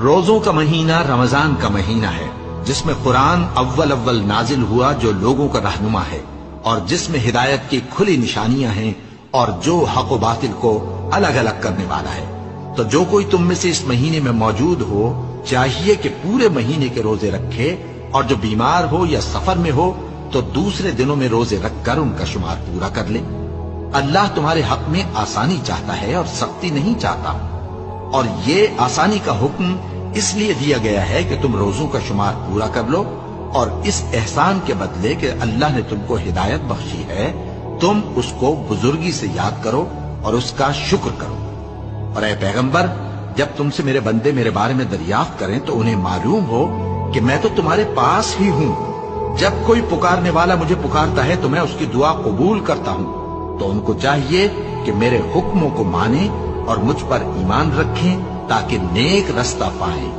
روزوں کا مہینہ رمضان کا مہینہ ہے، جس میں قرآن اول نازل ہوا، جو لوگوں کا رہنما ہے اور جس میں ہدایت کی کھلی نشانیاں ہیں اور جو حق و باطل کو الگ الگ کرنے والا ہے۔ تو جو کوئی تم میں سے اس مہینے میں موجود ہو چاہیے کہ پورے مہینے کے روزے رکھے، اور جو بیمار ہو یا سفر میں ہو تو دوسرے دنوں میں روزے رکھ کر ان کا شمار پورا کر لے۔ اللہ تمہارے حق میں آسانی چاہتا ہے اور سختی نہیں چاہتا، اور یہ آسانی کا حکم اس لیے دیا گیا ہے کہ تم روزوں کا شمار پورا کر لو، اور اس احسان کے بدلے کہ اللہ نے تم کو ہدایت بخشی ہے تم اس کو بزرگی سے یاد کرو اور اس کا شکر کرو۔ اور اے پیغمبر، جب تم سے میرے بندے میرے بارے میں دریافت کریں تو انہیں معلوم ہو کہ میں تو تمہارے پاس ہی ہوں۔ جب کوئی پکارنے والا مجھے پکارتا ہے تو میں اس کی دعا قبول کرتا ہوں، تو ان کو چاہیے کہ میرے حکموں کو مانیں اور مجھ پر ایمان رکھیں تاکہ نیک رستہ پائیں۔